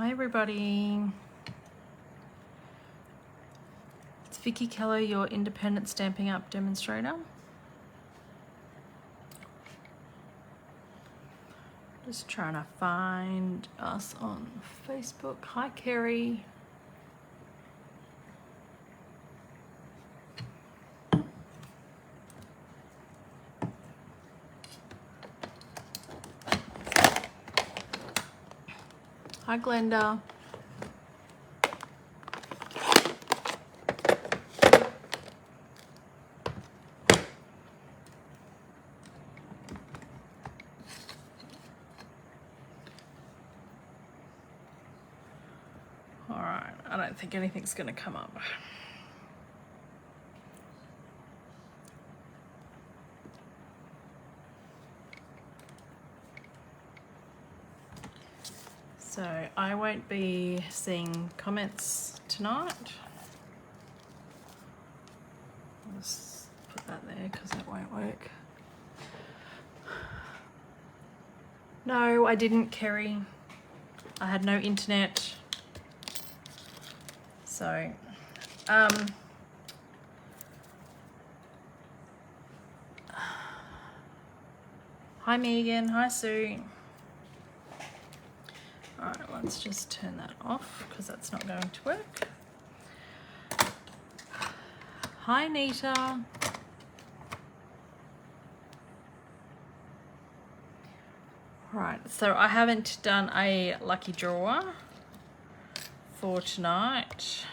Hi everybody. It's Vickie Kello, your independent Stampin' Up demonstrator. Just trying to find us on Facebook. Hi Kerry. Hi Glenda. All right, I don't think anything's going to come up. So I won't be seeing comments tonight. Let's put that there because that won't work. No, I didn't, Kerry. I had no internet. So, hi Megan, hi Sue. All right, let's just turn that off because that's not going to work. Hi Nita. Right, so I haven't done a lucky draw for tonight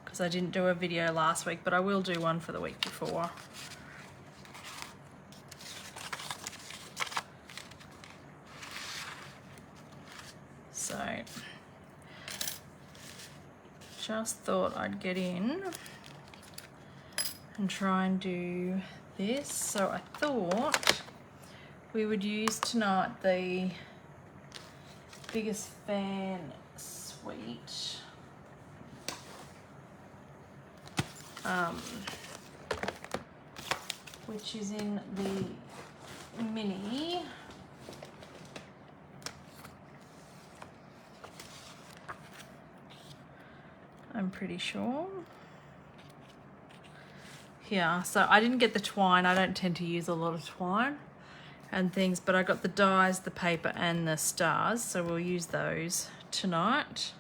because I didn't do a video last week, but I will do one for the week before. So just thought I'd get in and try and do this. So I thought we would use tonight the Biggest Fan Suite. Which is in the mini. I'm pretty sure. Yeah, so I didn't get the twine. I don't tend to use a lot of twine and things, but I got the dies, the paper, and the stars, so we'll use those tonight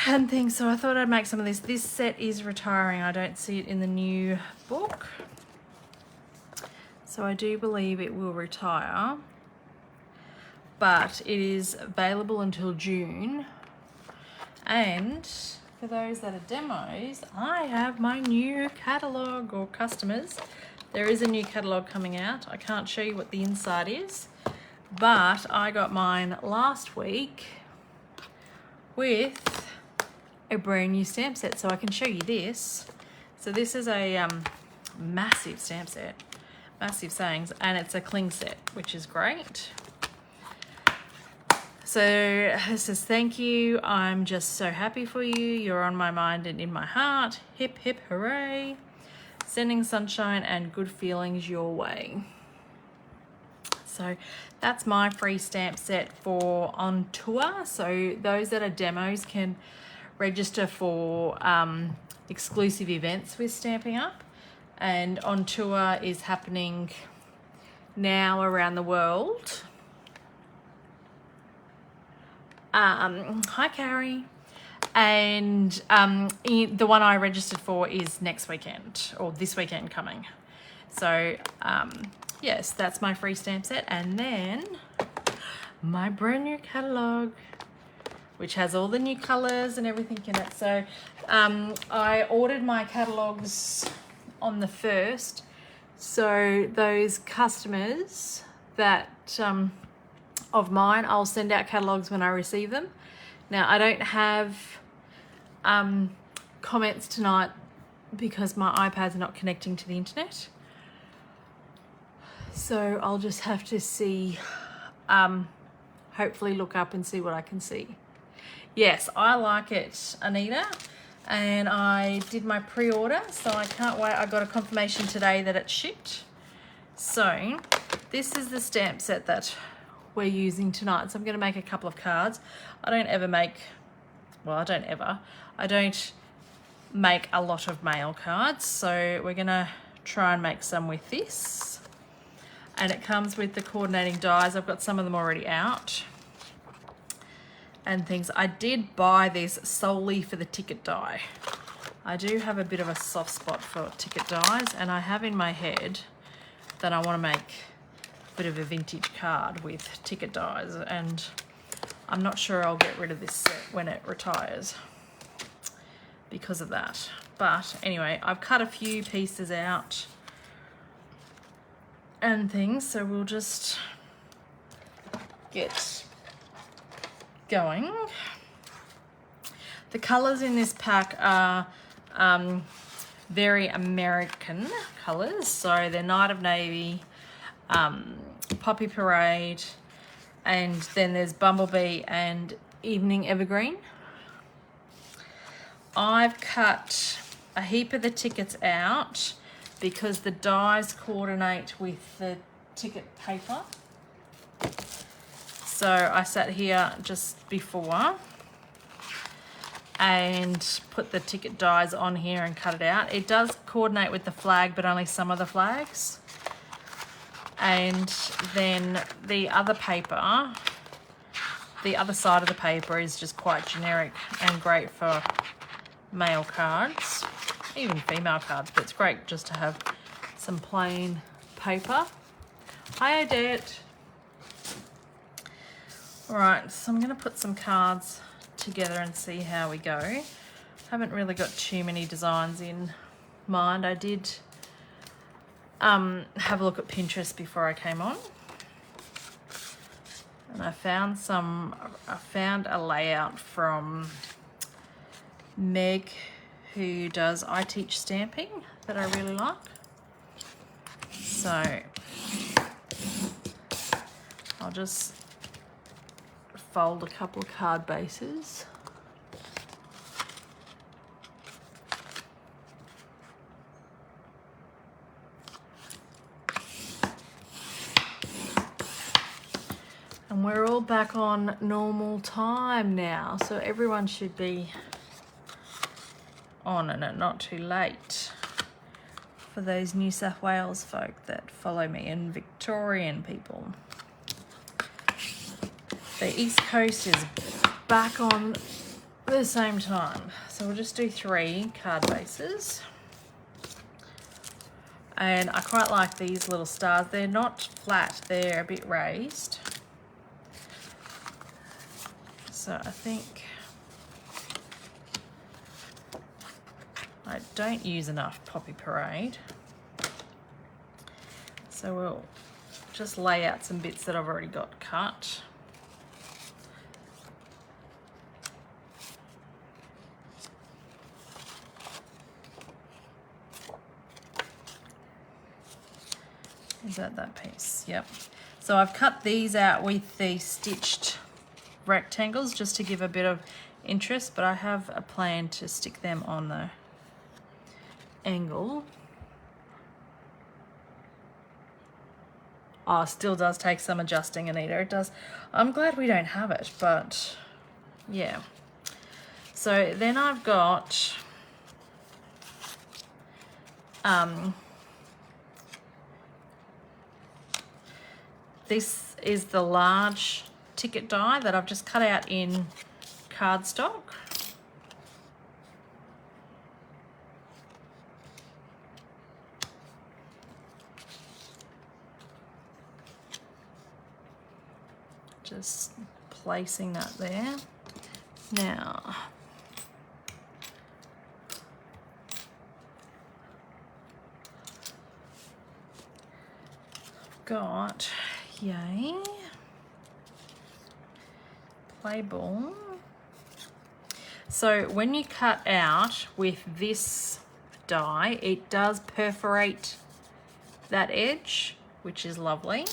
and things. So I thought I'd make some of this. This set is retiring. I don't see it in the new book, so I do believe it will retire, but it is available until June. And for those that are demos, I have my new catalogue, or customers. There is a new catalogue coming out. I can't show you what the inside is, but I got mine last week with a brand new stamp set, so I can show you this. So this is a massive stamp set, massive sayings, and it's a cling set, which is great. So it says, thank you. I'm just so happy for you. You're on my mind and in my heart. Hip, hip, hooray. Sending sunshine and good feelings your way. So that's my free stamp set for on tour. So those that are demos can register for exclusive events with Stampin' Up. And on tour is happening now around the world. Hi Carrie. And the one I registered for is next weekend, or this weekend coming. So yes, that's my free stamp set. And then my brand new catalogue, which has all the new colors and everything in it. So I ordered my catalogues on the 1st. So those customers that of mine, I'll send out catalogues when I receive them. Now, I don't have comments tonight because my iPad's not connecting to the internet. So I'll just have to see, hopefully look up and see what I can see. Yes, I like it, Anita. And I did my pre-order, so I can't wait. I got a confirmation today that it's shipped. So this is the stamp set that we're using tonight. So I'm going to make a couple of cards. I don't make a lot of mail cards, so we're going to try and make some with this. And it comes with the coordinating dies. I've got some of them already out and things. I did buy this solely for the ticket die. I do have a bit of a soft spot for ticket dies, and I have in my head that I want to make a bit of a vintage card with ticket dies, and I'm not sure I'll get rid of this set when it retires because of that. But anyway, I've cut a few pieces out and things, so we'll just get going. The colours in this pack are very American colours, so they're Night of Navy, Poppy Parade, and then there's Bumblebee and Evening Evergreen. I've cut a heap of the tickets out because the dies coordinate with the ticket paper. So I sat here just before and put the ticket dies on here and cut it out. It does coordinate with the flag, but only some of the flags. And then the other paper, the other side of the paper is just quite generic and great for male cards, even female cards, but it's great just to have some plain paper. Hi, Odette. All right, so I'm going to put some cards together and see how we go. Haven't really got too many designs in mind. I did have a look at Pinterest before I came on, and I found a layout from Meg, who does I Teach Stamping, that I really like. So I'll just fold a couple of card bases. And we're all back on normal time now, so everyone should be on and not too late for those New South Wales folk that follow me and Victorian people. The East Coast is back on the same time. So we'll just do 3 card bases. And I quite like these little stars. They're not flat, they're a bit raised. So I think I don't use enough Poppy Parade. So we'll just lay out some bits that I've already got cut. Is that piece? Yep. So I've cut these out with the stitched rectangles just to give a bit of interest, but I have a plan to stick them on the angle. Oh, still does take some adjusting, Anita. It does. I'm glad we don't have it, but yeah. So then I've got this is the large ticket die that I've just cut out in cardstock. Just placing that there. Now, I've got, yay, play ball. So when you cut out with this die, it does perforate that edge, which is lovely.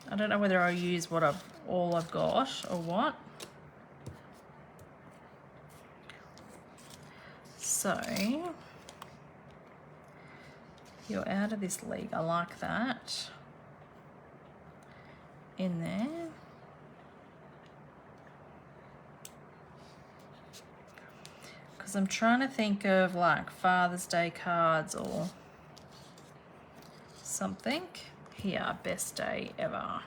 I don't know whether I'll use all I've got or what. So you're out of this league. I like that in there. Because I'm trying to think of like Father's Day cards or something. Here, best day ever.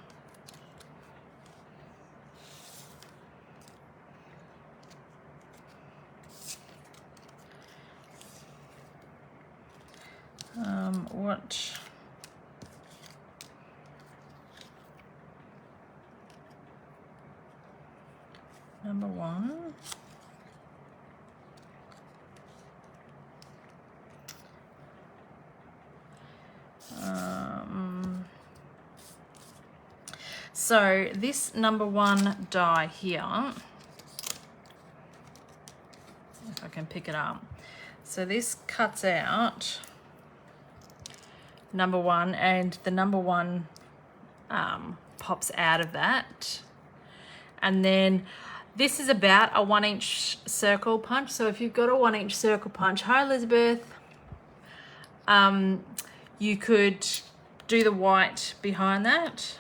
What? Number one. So this number one die here, if I can pick it up. So this cuts out number one, and the number one pops out of that. And then this is about a 1-inch circle punch. So if you've got a 1-inch circle punch, hi Elizabeth, you could do the white behind that.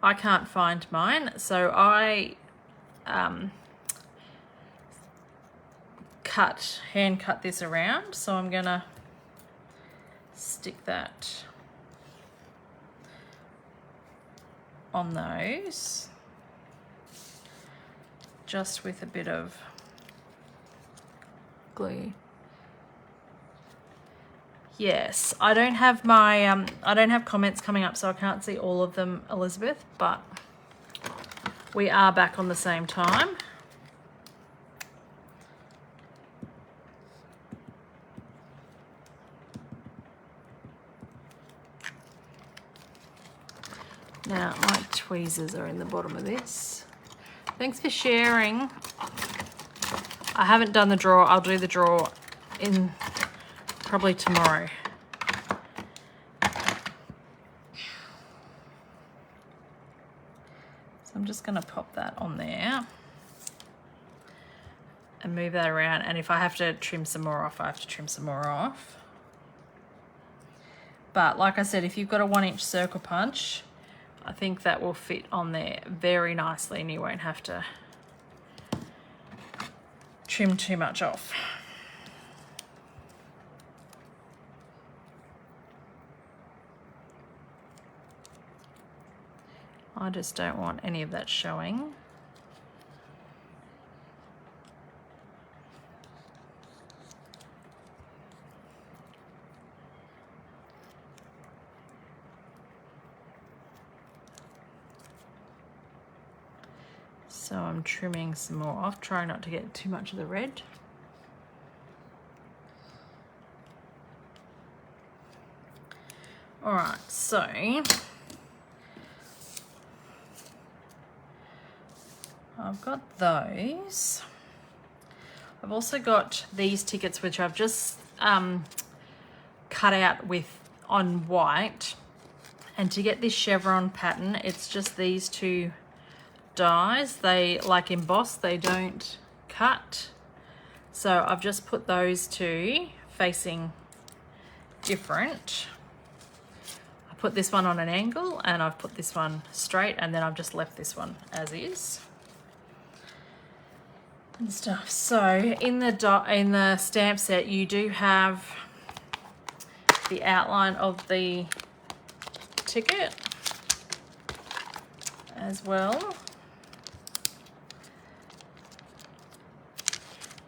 I can't find mine, so I hand cut this around. So I'm gonna stick that on those, just with a bit of glue. Yes, I don't have my I don't have comments coming up, so I can't see all of them, Elizabeth, but we are back on the same time. Now my tweezers are in the bottom of this. Thanks for sharing. I haven't done the draw. I'll do the draw in probably tomorrow. So I'm just going to pop that on there and move that around. And if I have to trim some more off, I have to trim some more off. But like I said, if you've got a 1-inch circle punch, I think that will fit on there very nicely and you won't have to trim too much off. I just don't want any of that showing. So I'm trimming some more off, trying not to get too much of the red. All right, so I've got those. I've also got these tickets, which I've just cut out on white. And to get this chevron pattern, it's just these two dies. They like emboss, they don't cut. So I've just put those two facing different. I put this one on an angle and I've put this one straight, and then I've just left this one as is. And stuff. So in the stamp set, you do have the outline of the ticket as well,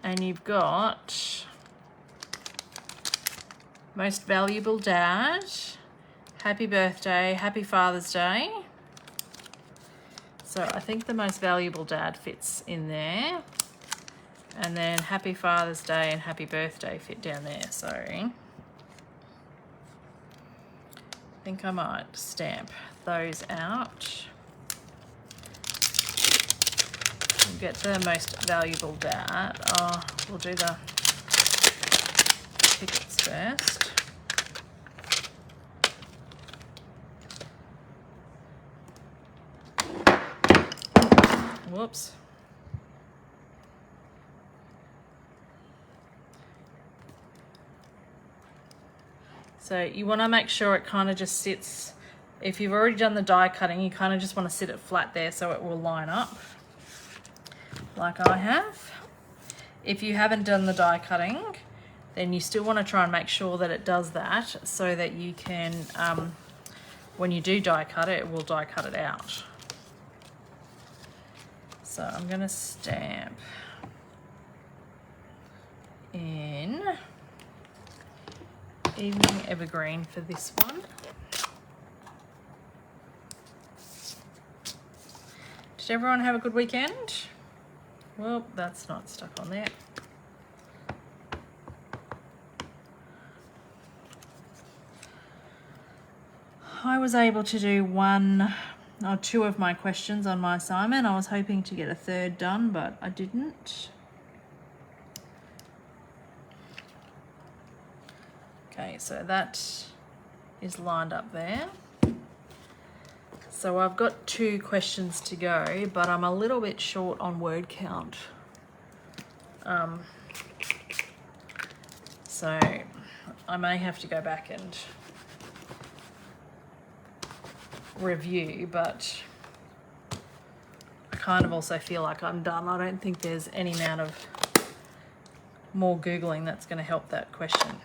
and you've got most valuable dad, happy birthday, happy Father's Day. So I think the most valuable dad fits in there. And then happy Father's Day and happy birthday fit down there. So I think I might stamp those out. We'll get the most valuable dad. Oh, we'll do the tickets first. Whoops. So you want to make sure it kind of just sits, if you've already done the die cutting, you kind of just want to sit it flat there so it will line up like I have. If you haven't done the die cutting, then you still want to try and make sure that it does that so that you can, when you do die cut it, it will die cut it out. So I'm going to stamp in Evening Evergreen for this one. Did everyone have a good weekend? Well, that's not stuck on there. I was able to do 1 or 2 of my questions on my assignment. I was hoping to get a 3rd done, but I didn't. Okay, so that is lined up there. So I've got 2 questions to go, but I'm a little bit short on word count. So I may have to go back and review, but I kind of also feel like I'm done. I don't think there's any amount of more Googling that's going to help that question.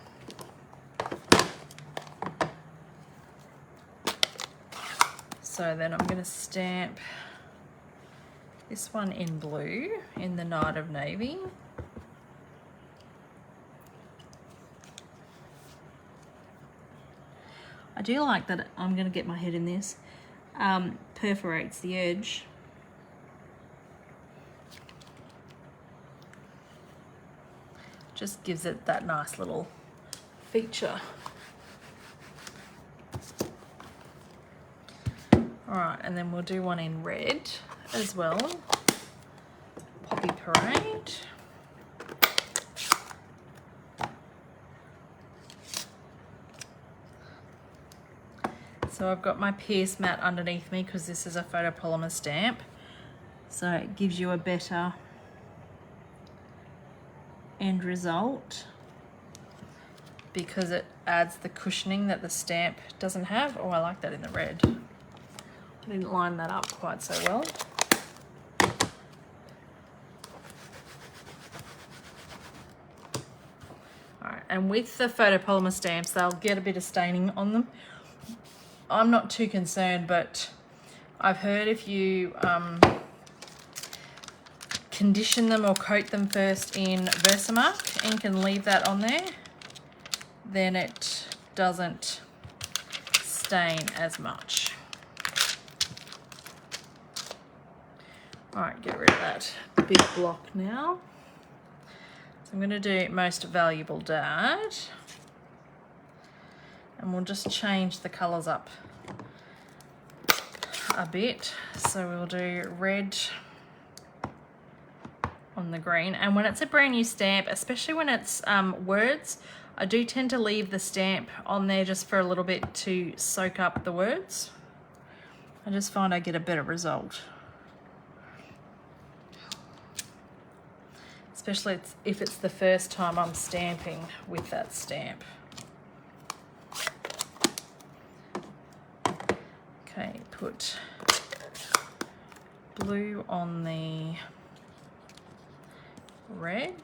So then I'm going to stamp this one in blue in the Night of Navy. I do like that I'm going to get my head in this. Perforates the edge. Just gives it that nice little feature. Alright, and then we'll do one in red as well. Poppy Parade. So I've got my Pierce mat underneath me because this is a photopolymer stamp. So it gives you a better end result because it adds the cushioning that the stamp doesn't have. Oh, I like that in the red. I didn't line that up quite so well. Alright, and with the photopolymer stamps, they'll get a bit of staining on them. I'm not too concerned, but I've heard if you condition them or coat them first in Versamark ink and leave that on there, then it doesn't stain as much. Alright, get rid of that big block now. So I'm going to do Most Valuable Dad. And we'll just change the colours up a bit. So we'll do red on the green. And when it's a brand new stamp, especially when it's words, I do tend to leave the stamp on there just for a little bit to soak up the words. I just find I get a better result. Especially if it's the first time I'm stamping with that stamp. Okay, put blue on the red.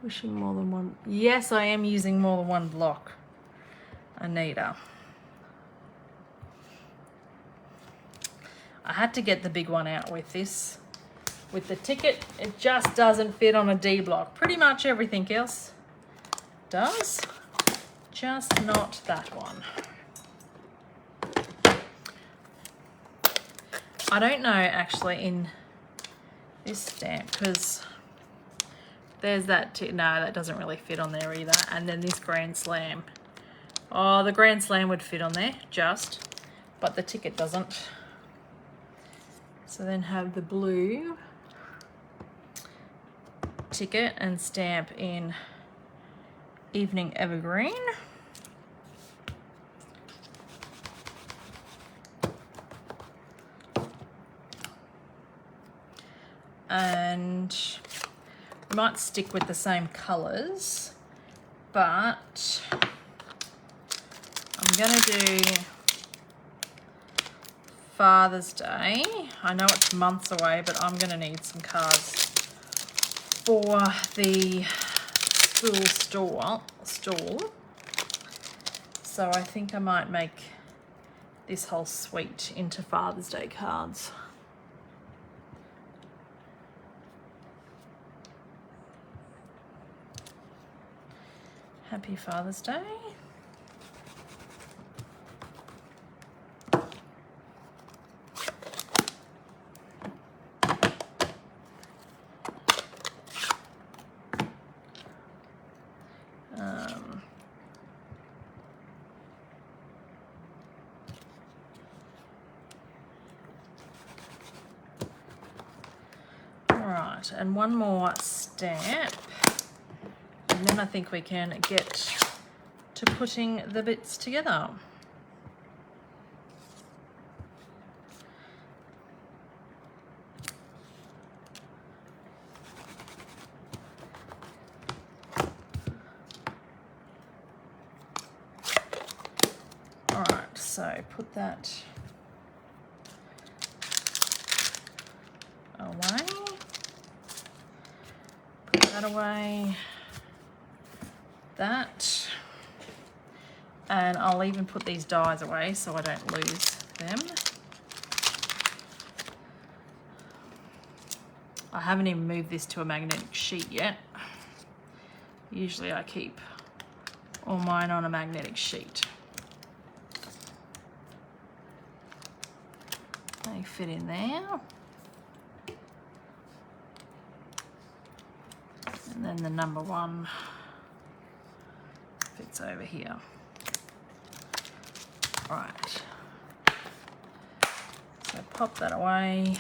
Wishing more than one. Yes, I am using more than one block, Anita. I had to get the big one out with this. With the ticket, it just doesn't fit on a D block. Pretty much everything else does, just not that one. I don't know actually in this stamp because there's that, no, that doesn't really fit on there either. And then this Grand Slam. Oh, the Grand Slam would fit on there just, but the ticket doesn't. So then have the blue ticket and stamp in Evening Evergreen. and we might stick with the same colours, but I'm going to do Father's Day. I know it's months away, but I'm going to need some cards for the school stall. So I think I might make this whole suite into Father's Day cards. Happy Father's Day. Alright, and one more stamp, and then I think we can get to putting the bits together. Alright, so put that away. Put that away. That. And I'll even put these dies away so I don't lose them. I haven't even moved this to a magnetic sheet yet. Usually I keep all mine on a magnetic sheet. They fit in there. And then the number one fits over here. Right. So pop that away.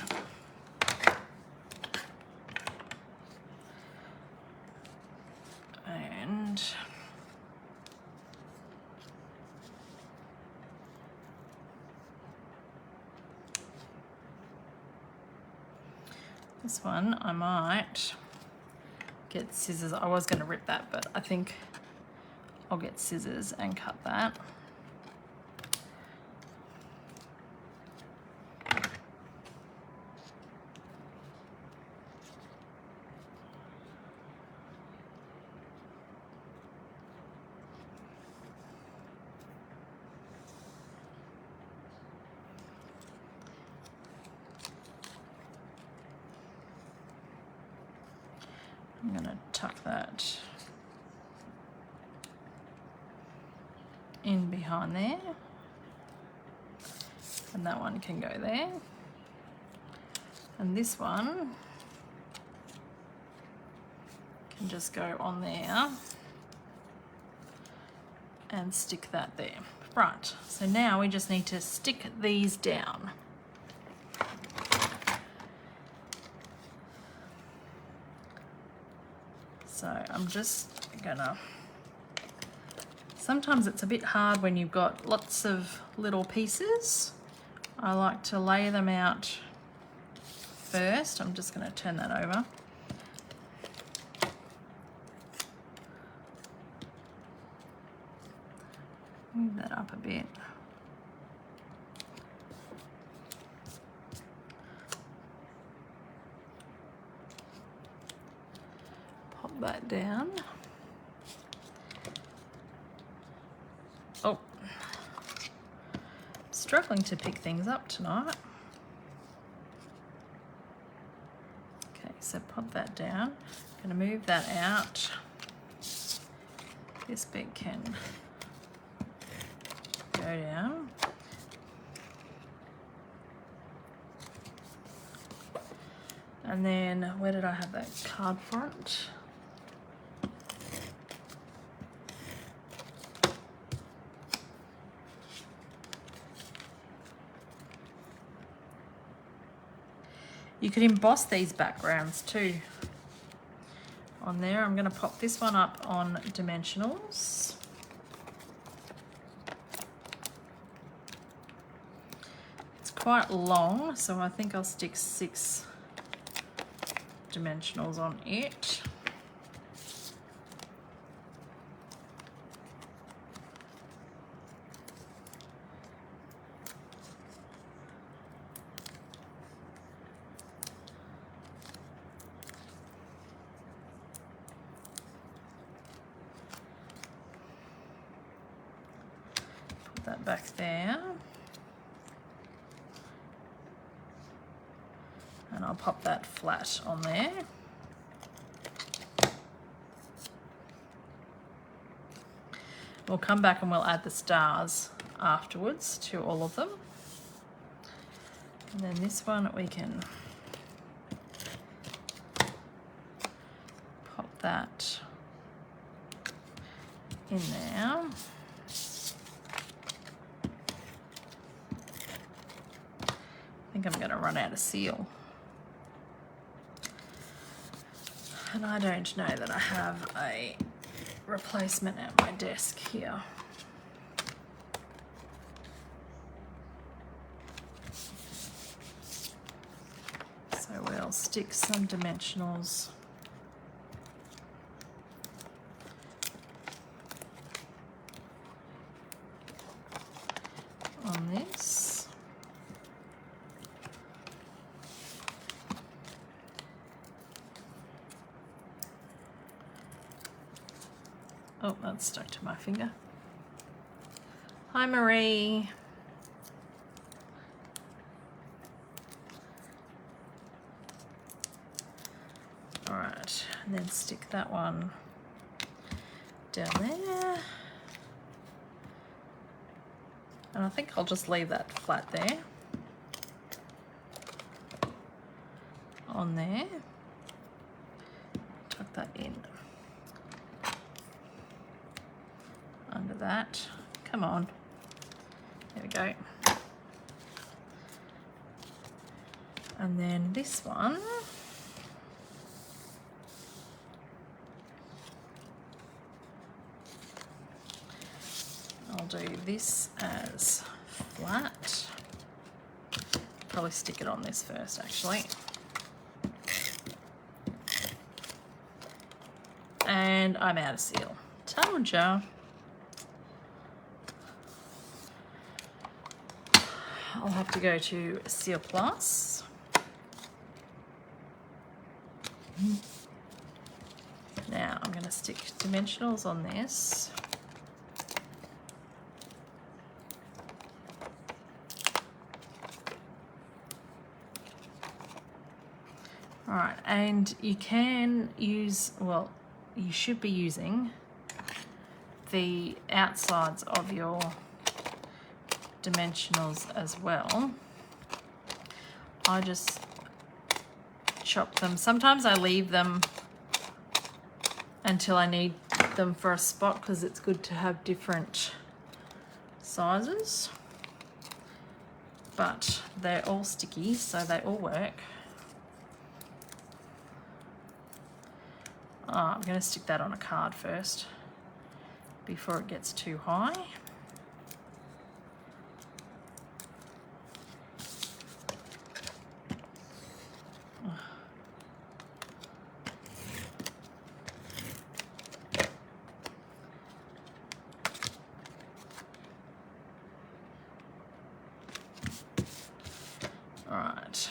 And this one I might get scissors. I was going to rip that, but I think I'll get scissors and cut that. I'm going to tuck that in behind there, and that one can go there, and this one can just go on there and stick that there. Right, so now we just need to stick these down. So I'm just gonna, sometimes it's a bit hard when you've got lots of little pieces. I like to lay them out first. I'm just gonna turn that over. Move that up a bit. That down. Oh, struggling to pick things up tonight. Okay, so pop that down. I'm going to move that out. This bit can go down. And then where did I have that card front? You could emboss these backgrounds too on there. I'm going to pop this one up on dimensionals. It's quite long, so I think I'll stick 6 dimensionals on it. Put that back there. And I'll pop that flat on there. We'll come back and we'll add the stars afterwards to all of them. And then this one we can pop that in there. I think I'm going to run out of seal. And I don't know that I have a replacement at my desk here. So we'll stick some dimensionals on this. Oh, that's stuck to my finger. Hi, Marie. All right, and then stick that one down there. And I think I'll just leave that flat there. On there. Tuck that in. Under that. Come on. There we go. And then this one. I'll do this as flat. Probably stick it on this first, actually. And I'm out of seal. Told ya. I'll have to go to Seal Plus. Now I'm going to stick dimensionals on this. All right, and you can use, well, you should be using the outsides of your dimensionals as well. I just chop them. Sometimes I leave them until I need them for a spot because it's good to have different sizes. But they're all sticky, so they all work. I'm going to stick that on a card first before it gets too high. All right.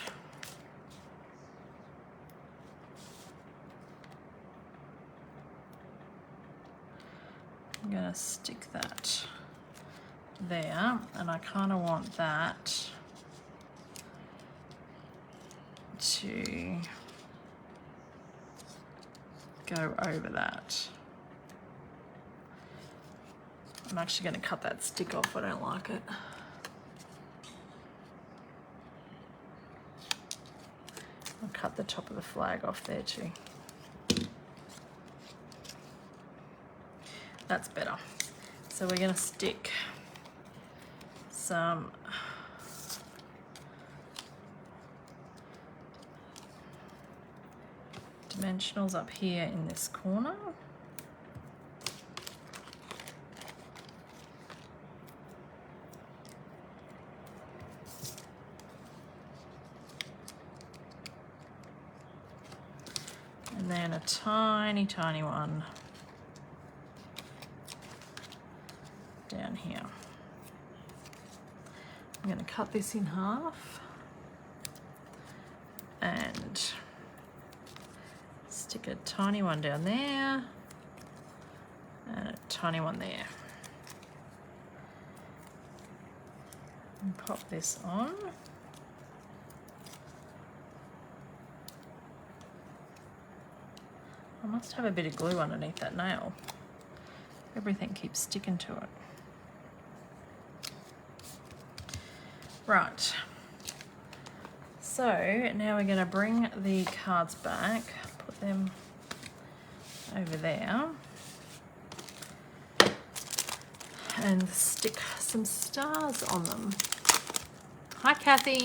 I'm going to stick that there, and I kind of want that to go over that. I'm actually going to cut that stick off. I don't like it. I'll cut the top of the flag off there too. That's better. So we're going to stick some dimensionals up here in this corner. then a tiny, tiny one down here. I'm going to cut this in half and stick a tiny one down there and a tiny one there. And pop this on. I must have a bit of glue underneath that nail. Everything keeps sticking to it. Right. So now we're going to bring the cards back, put them over there, and stick some stars on them. Hi, Kathy.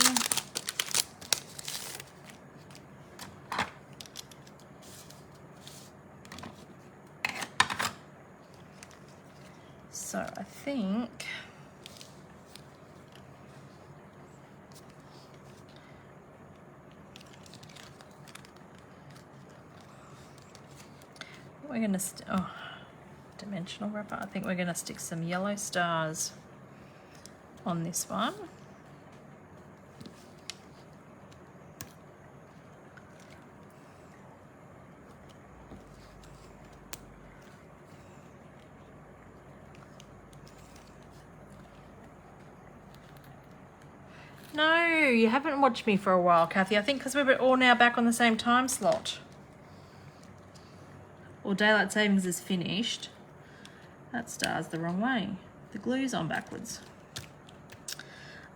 So I think we're going to, dimensional wrapper. I think we're going to stick some yellow stars on this one. No, you haven't watched me for a while, Kathy. I think because we're all now back on the same time slot. Or daylight savings is finished. That star's the wrong way. The glue's on backwards.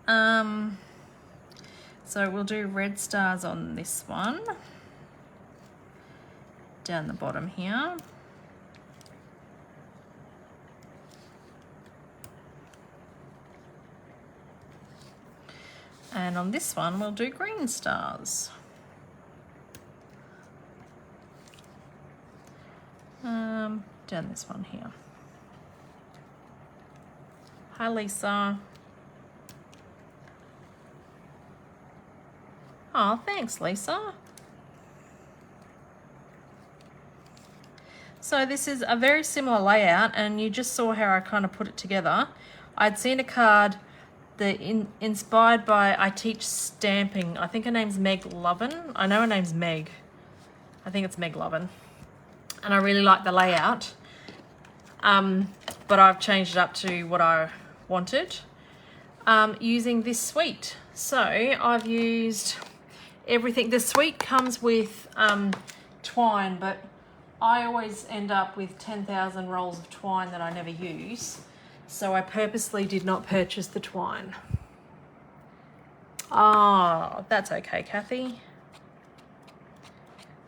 So we'll do red stars on this one. Down the bottom here. And on this one, we'll do green stars. Down this one here. Hi, Lisa. Oh, thanks, Lisa. So this is a very similar layout, and you just saw how I kind of put it together. I'd seen a card that inspired by I Teach Stamping. I think her name's Meg Lovin. I know her name's Meg. I think it's Meg Lovin. And I really like the layout. But I've changed it up to what I wanted using this suite. So I've used everything. The suite comes with twine, but I always end up with 10,000 rolls of twine that I never use. So I purposely did not purchase the twine. Oh, that's okay, Kathy.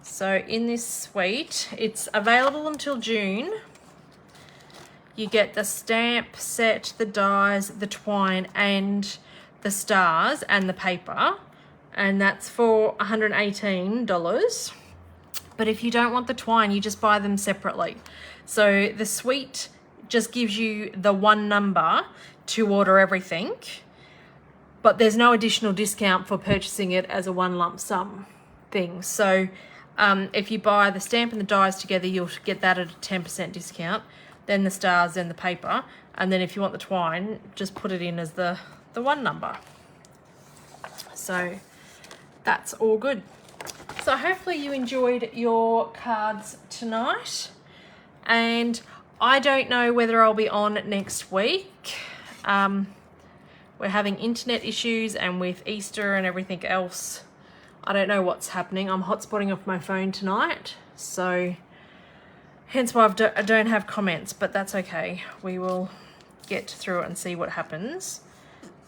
So in this suite, it's available until June. You get the stamp set, the dies, the twine, and the stars and the paper. And that's for $118. But if you don't want the twine, you just buy them separately. So the suite just gives you the one number to order everything, but there's no additional discount for purchasing it as a one lump sum thing. So if you buy the stamp and the dies together, you'll get that at a 10% discount, then the stars, then the paper, and then if you want the twine, just put it in as the one number. So that's all good. So hopefully you enjoyed your cards tonight, and I don't know whether I'll be on next week. We're having internet issues, and with Easter and everything else, I don't know what's happening. I'm hotspotting off my phone tonight, so hence why I don't have comments, but that's okay. We will get through it and see what happens.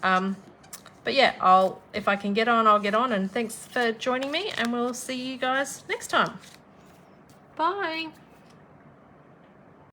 But yeah, if I can get on, I'll get on, and thanks for joining me, and we'll see you guys next time. Bye.